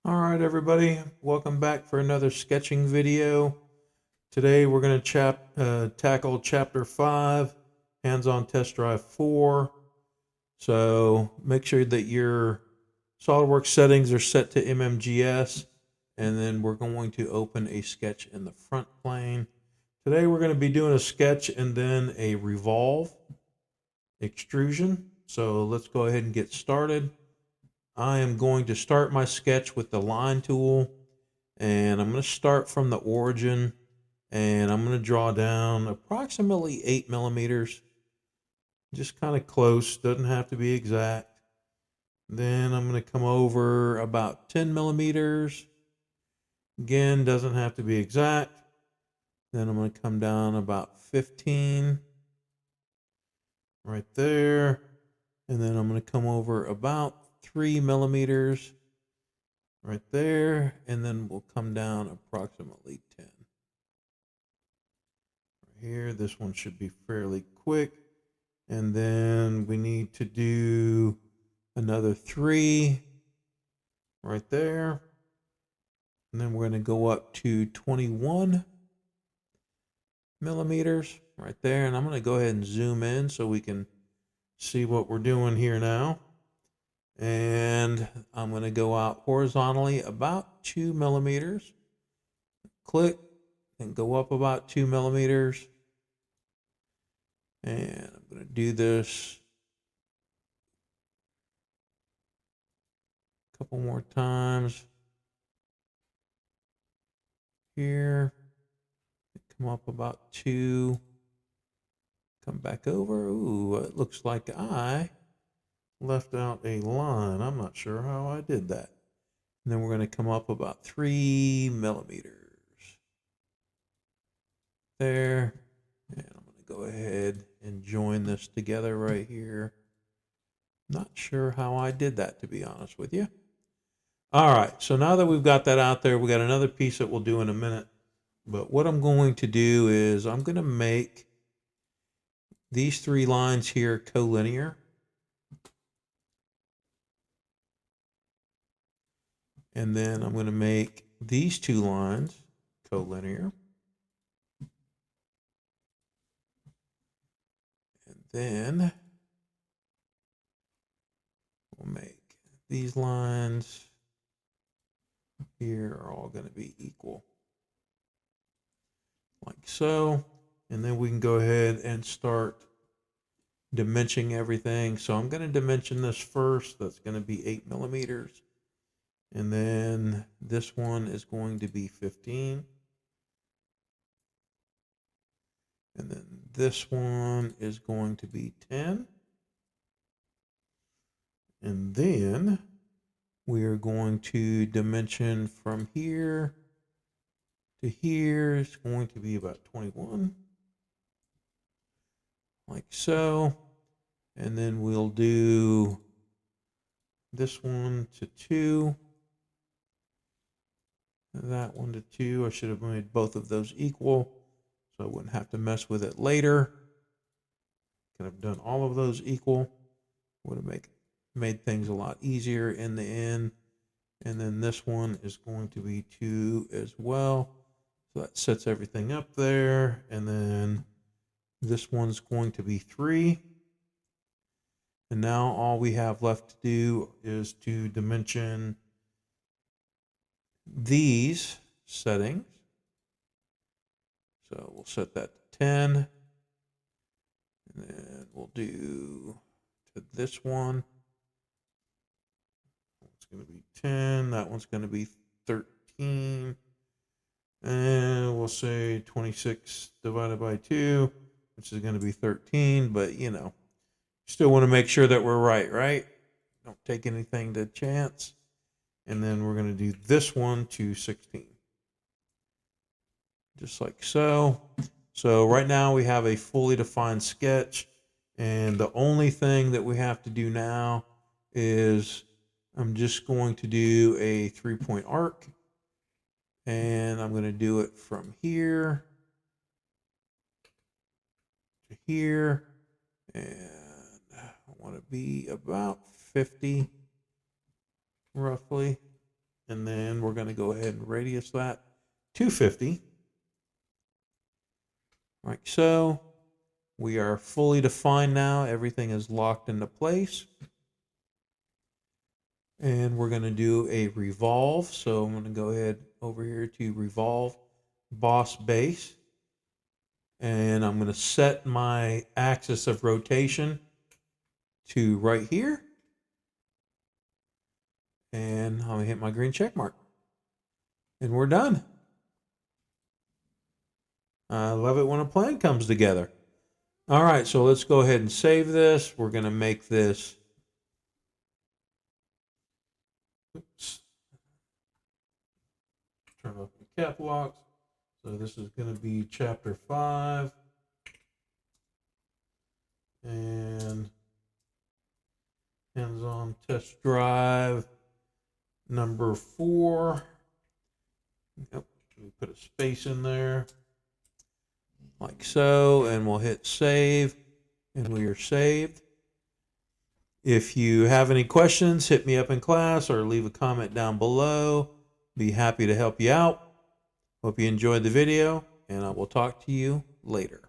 All right, everybody, welcome back for another sketching video. Today we're going to tackle Chapter 5, Hands-on Test Drive 4. So make sure that your SolidWorks settings are set to MMGS, and then we're going to open a sketch in the front plane. Today we're going to be doing a sketch and then a revolve extrusion. So let's go ahead and get started. I am going to start my sketch with the line tool, and I'm going to start from the origin, and I'm going to draw down approximately 8 millimeters, just kind of close, doesn't have to be exact. Then I'm going to come over about 10 millimeters, again, doesn't have to be exact. Then I'm going to come down about 15 right there, and then I'm going to come over about 3 millimeters right there, and then we'll come down approximately 10. Right here, this one should be fairly quick. And then we need to do another 3 right there. And then we're going to go up to 21 millimeters right there. And I'm going to go ahead and zoom in so we can see what we're doing here now. And I'm going to go out horizontally about 2 millimeters. Click and go up about 2 millimeters. And I'm going to do this a couple more times here. Come up about 2. Come back over. Ooh, it looks like I left out a line. I'm not sure how I did that. And then we're going to come up about 3 millimeters. There. And I'm going to go ahead and join this together right here. Not sure how I did that, to be honest with you. All right, so now that we've got that out there, we got another piece that we'll do in a minute. But what I'm going to do is I'm going to make these 3 lines here collinear. And then I'm going to make these 2 lines collinear. And then we'll make these lines here are all going to be equal. Like so. And then we can go ahead and start dimensioning everything. So I'm going to dimension this first. That's going to be 8 millimeters. And then this one is going to be 15. And then this one is going to be 10. And then we are going to dimension from here to here. It's going to be about 21. Like so. And then we'll do this one to 2. That one to 2. I should have made both of those equal, so I wouldn't have to mess with it later. Could have done all of those equal. Would have made things a lot easier in the end. And then this one is going to be 2 as well. So that sets everything up there. And then this one's going to be 3. And now all we have left to do is to dimension these settings. So we'll set that to 10. And then we'll do to this one. It's going to be 10. That one's going to be 13. And we'll say 26 divided by 2, which is going to be 13. But, you know, still want to make sure that we're right? Don't take anything to chance. And then we're going to do this one to 16. Just like so. So right now we have a fully defined sketch. And the only thing that we have to do now is I'm just going to do a 3-point arc. And I'm going to do it from here to here. And I want to be about 50, roughly. And then we're going to go ahead and radius that 250. Like so. We are fully defined now. Everything is locked into place. And we're going to do a revolve. So I'm going to go ahead over here to revolve boss base. And I'm going to set my axis of rotation to right here. And I'm going to hit my green check mark. And we're done. I love it when a plan comes together. All right, so let's go ahead and save this. We're going to make this. Oops. Turn off the cap locks. So this is going to be chapter 5. And hands-on test drive number 4. Yep, we put a space in there. Like so, and we'll hit save, and we are saved. If you have any questions, hit me up in class or leave a comment down below. Be happy to help you out. Hope you enjoyed the video, and I will talk to you later.